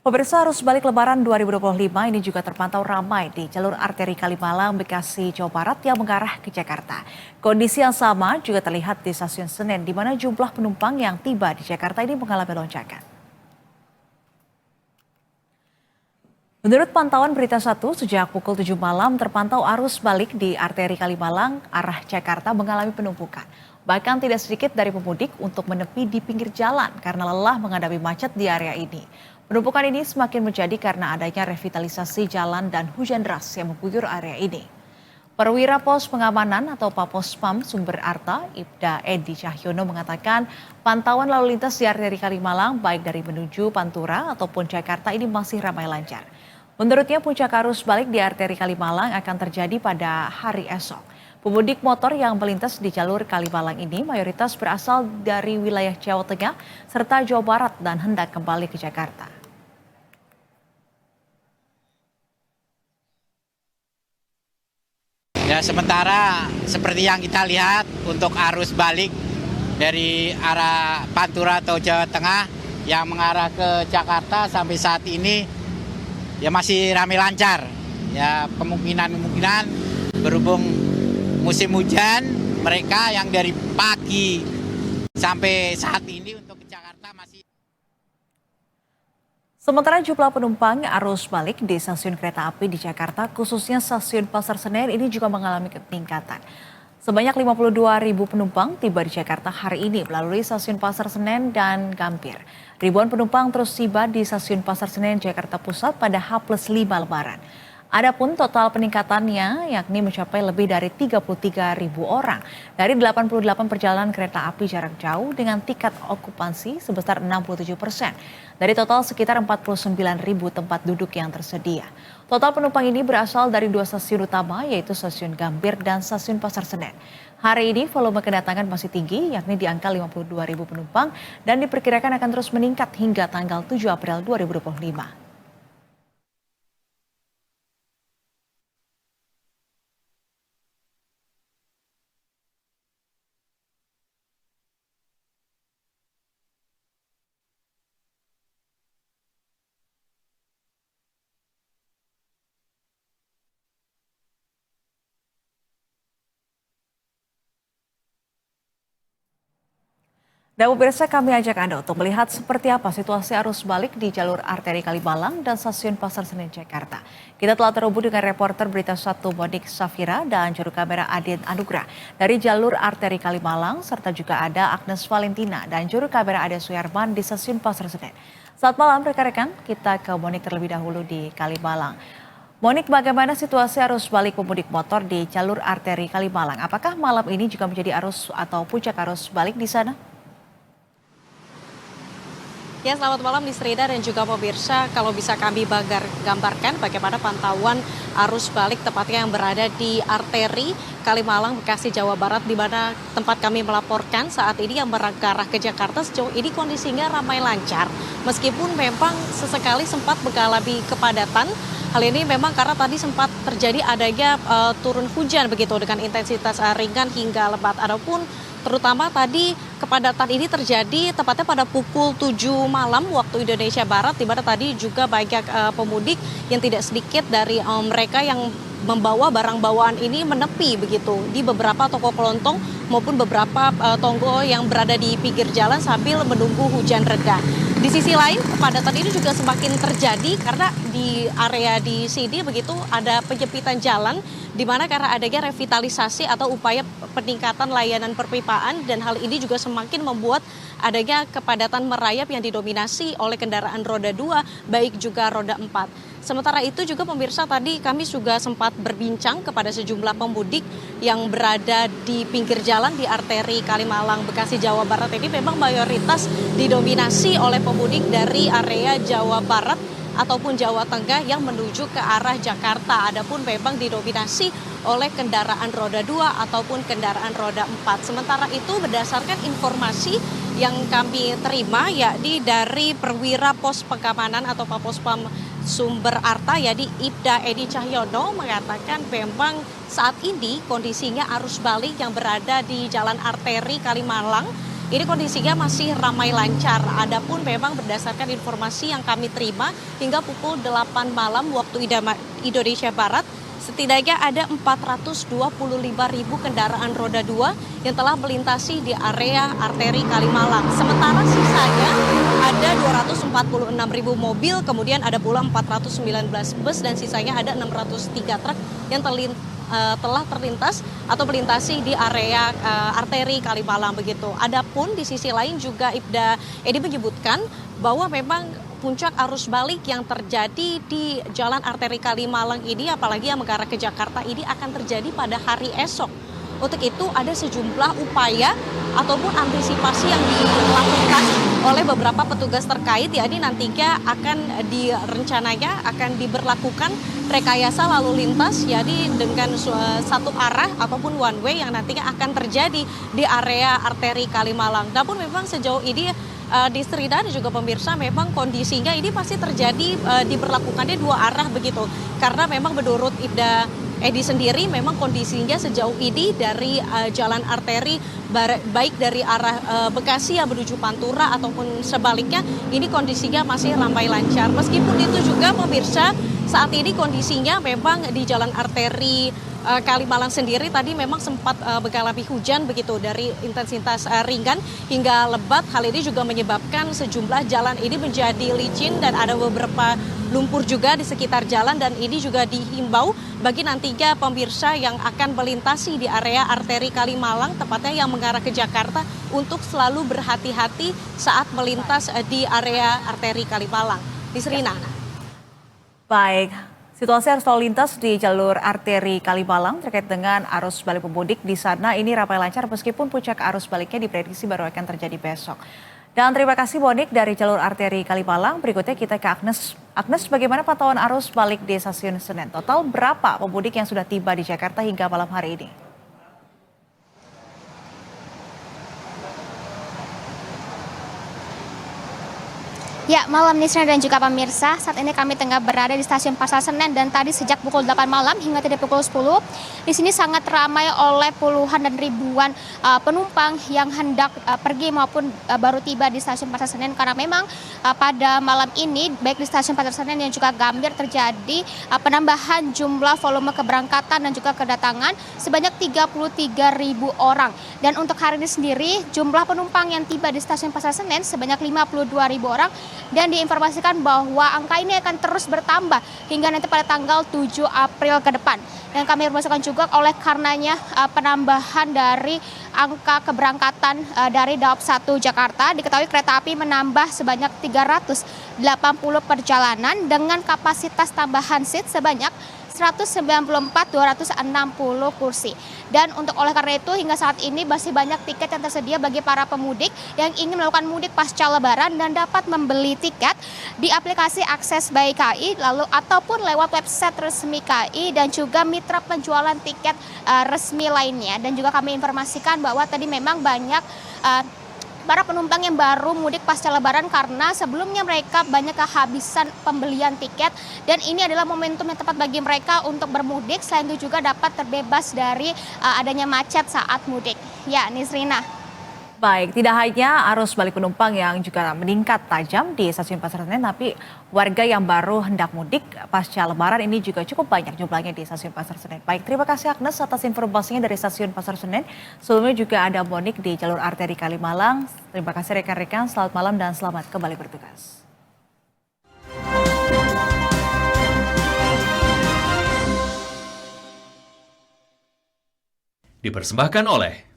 Pemirsa, arus balik Lebaran 2025 ini juga terpantau ramai di jalur arteri Kalimalang, Bekasi, Jawa Barat yang mengarah ke Jakarta. Kondisi yang sama juga terlihat di stasiun Senen, di mana jumlah penumpang yang tiba di Jakarta ini mengalami lonjakan. Menurut pantauan Berita Satu, sejak pukul 7 malam terpantau arus balik di arteri Kalimalang arah Jakarta mengalami penumpukan. Bahkan tidak sedikit dari pemudik untuk menepi di pinggir jalan karena lelah menghadapi macet di area ini. Penumpukan ini semakin menjadi karena adanya revitalisasi jalan dan hujan deras yang mengguyur area ini. Perwira Pos Pengamanan atau Papospam Sumber Arta, Ibda Edi Cahyono mengatakan pantauan lalu lintas di arteri Kalimalang baik dari menuju Pantura ataupun Jakarta ini masih ramai lancar. Menurutnya puncak arus balik di arteri Kalimalang akan terjadi pada hari esok. Pemudik motor yang melintas di jalur Kalimalang ini mayoritas berasal dari wilayah Jawa Tengah serta Jawa Barat dan hendak kembali ke Jakarta. Ya, sementara seperti yang kita lihat untuk arus balik dari arah Pantura atau Jawa Tengah yang mengarah ke Jakarta sampai saat ini ya masih ramai lancar. Ya, kemungkinan berhubung musim hujan, mereka yang dari pagi sampai saat ini untuk ke Jakarta masih. Sementara jumlah penumpang arus balik di stasiun kereta api di Jakarta, khususnya stasiun Pasar Senen ini juga mengalami peningkatan. Sebanyak 52.000 penumpang tiba di Jakarta hari ini melalui stasiun Pasar Senen dan Gambir. Ribuan penumpang terus tiba di stasiun Pasar Senen Jakarta Pusat pada H+5 Lebaran. Adapun total peningkatannya yakni mencapai lebih dari 33.000 orang dari 88 perjalanan kereta api jarak jauh dengan tingkat okupansi sebesar 67%. Dari total sekitar 49.000 tempat duduk yang tersedia. Total penumpang ini berasal dari dua stasiun utama yaitu stasiun Gambir dan stasiun Pasar Senen. Hari ini volume kedatangan masih tinggi yakni di angka 52.000 penumpang dan diperkirakan akan terus meningkat hingga tanggal 7 April 2025. Dan pemirsa, kami ajak Anda untuk melihat seperti apa situasi arus balik di jalur arteri Kalimalang dan stasiun Pasar Senen Jakarta. Kita telah terhubung dengan reporter Berita Satu Monik Safira dan juru kamera Adin Anugrah dari jalur arteri Kalimalang, serta juga ada Agnes Valentina dan juru kamera Ade Suyarman di stasiun Pasar Senen. Selamat malam rekan-rekan, kita ke Monik terlebih dahulu di Kalimalang. Monik, bagaimana situasi arus balik pemudik motor di jalur arteri Kalimalang? Apakah malam ini juga menjadi arus atau puncak arus balik di sana? Ya, selamat malam Nisrida dan juga pemirsa. Kalau bisa kami gambarkan bagaimana pantauan arus balik tepatnya yang berada di arteri Kalimalang, Bekasi, Jawa Barat, di mana tempat kami melaporkan saat ini yang mengarah ke Jakarta. Sejauh ini kondisinya ramai lancar. Meskipun memang sesekali sempat mengalami kepadatan. Hal ini memang karena tadi sempat terjadi adanya turun hujan begitu dengan intensitas ringan hingga lebat. Adapun terutama tadi kepadatan ini terjadi tepatnya pada pukul 7 malam waktu Indonesia Barat, di mana tadi juga banyak pemudik yang tidak sedikit dari mereka yang membawa barang bawaan ini menepi begitu di beberapa toko kelontong maupun beberapa tonggo yang berada di pinggir jalan sambil menunggu hujan reda. Di sisi lain, kepadatan ini juga semakin terjadi karena di area di sini begitu ada penyempitan jalan, di mana karena adanya revitalisasi atau upaya peningkatan layanan perpipaan, dan hal ini juga semakin membuat adanya kepadatan merayap yang didominasi oleh kendaraan roda 2 baik juga roda 4. Sementara itu juga pemirsa, tadi kami juga sempat berbincang kepada sejumlah pemudik yang berada di pinggir jalan di arteri Kalimalang, Bekasi, Jawa Barat. Ini memang mayoritas didominasi oleh pemudik dari area Jawa Barat ataupun Jawa Tengah yang menuju ke arah Jakarta. Adapun memang didominasi oleh kendaraan roda 2 ataupun kendaraan roda 4. Sementara itu berdasarkan informasi yang kami terima yakni dari Perwira Pos Pengamanan atau Papospam Sumber Arta yakni Ibda Edi Cahyono mengatakan memang saat ini kondisinya arus balik yang berada di jalan arteri Kalimalang ini kondisinya masih ramai lancar. Adapun memang berdasarkan informasi yang kami terima hingga pukul 8 malam waktu Indonesia Barat, setidaknya ada 425.000 kendaraan roda 2 yang telah melintasi di area arteri Kalimalang. Sementara sisanya ada 246.000 mobil, kemudian ada pula 419 bus dan sisanya ada 603 truk yang telah terlintas atau melintasi di area arteri Kalimalang begitu. Adapun di sisi lain juga Ibda Edi menyebutkan bahwa memang puncak arus balik yang terjadi di Jalan Arteri Kalimalang ini, apalagi yang mengarah ke Jakarta ini, akan terjadi pada hari esok. Untuk itu ada sejumlah upaya ataupun antisipasi yang dilakukan oleh beberapa petugas terkait, yakni nantinya rencananya akan diberlakukan rekayasa lalu lintas, yakni dengan satu arah ataupun one way yang nantinya akan terjadi di area arteri Kalimalang. Namun memang sejauh ini di Srida dan juga pemirsa, memang kondisinya ini masih terjadi diberlakukannya dua arah begitu. Karena memang menurut Ibda Edi sendiri memang kondisinya sejauh ini dari jalan arteri baik dari arah Bekasi yang menuju Pantura ataupun sebaliknya, ini kondisinya masih ramai lancar. Meskipun itu juga pemirsa, saat ini kondisinya memang di jalan arteri Kalimalang sendiri tadi memang sempat mengalami hujan begitu dari intensitas ringan hingga lebat. Hal ini juga menyebabkan sejumlah jalan ini menjadi licin dan ada beberapa lumpur juga di sekitar jalan, dan ini juga dihimbau bagi nantinya pemirsa yang akan melintasi di area arteri Kalimalang, tepatnya yang mengarah ke Jakarta, untuk selalu berhati-hati saat melintas di area arteri Kalimalang. Di Serina. Baik, situasi arus lalu lintas di jalur arteri Kalimalang terkait dengan arus balik pemudik di sana ini ramai lancar meskipun puncak arus baliknya diprediksi baru akan terjadi besok. Dan terima kasih Bonik dari jalur arteri Kalimalang. Berikutnya kita ke Agnes. Agnes, bagaimana pantauan arus balik di stasiun Senen? Total berapa pemudik yang sudah tiba di Jakarta hingga malam hari ini? Ya, malam Nisra dan juga pemirsa, saat ini kami tengah berada di stasiun Pasar Senen dan tadi sejak pukul 8 malam hingga tadi pukul 10, di sini sangat ramai oleh puluhan dan ribuan penumpang yang hendak pergi maupun baru tiba di stasiun Pasar Senen, karena memang pada malam ini baik di stasiun Pasar Senen dan juga Gambir terjadi penambahan jumlah volume keberangkatan dan juga kedatangan sebanyak 33.000 orang. Dan untuk hari ini sendiri jumlah penumpang yang tiba di stasiun Pasar Senen sebanyak 52.000 orang. Dan diinformasikan bahwa angka ini akan terus bertambah hingga nanti pada tanggal 7 April ke depan. Dan kami informasikan juga oleh karenanya penambahan dari angka keberangkatan dari Daob 1 Jakarta. Diketahui kereta api menambah sebanyak 380 perjalanan dengan kapasitas tambahan seat sebanyak 194.260 kursi. Dan untuk oleh karena itu hingga saat ini masih banyak tiket yang tersedia bagi para pemudik yang ingin melakukan mudik pasca Lebaran dan dapat membeli tiket di aplikasi Akses by KAI lalu ataupun lewat website resmi KAI dan juga mitra penjualan tiket resmi lainnya. Dan juga kami informasikan bahwa tadi memang banyak para penumpang yang baru mudik pasca Lebaran karena sebelumnya mereka banyak kehabisan pembelian tiket, dan ini adalah momentum yang tepat bagi mereka untuk bermudik. Selain itu juga dapat terbebas dari adanya macet saat mudik. Ya, Nisrina. Baik, tidak hanya arus balik penumpang yang juga meningkat tajam di stasiun Pasar Senen, tapi warga yang baru hendak mudik pasca Lebaran ini juga cukup banyak jumlahnya di stasiun Pasar Senen. Baik, terima kasih Agnes atas informasinya dari stasiun Pasar Senen. Sebelumnya juga ada Bonik di jalur arteri Kalimalang. Terima kasih rekan-rekan, selamat malam dan selamat kembali bertugas. Dipersembahkan oleh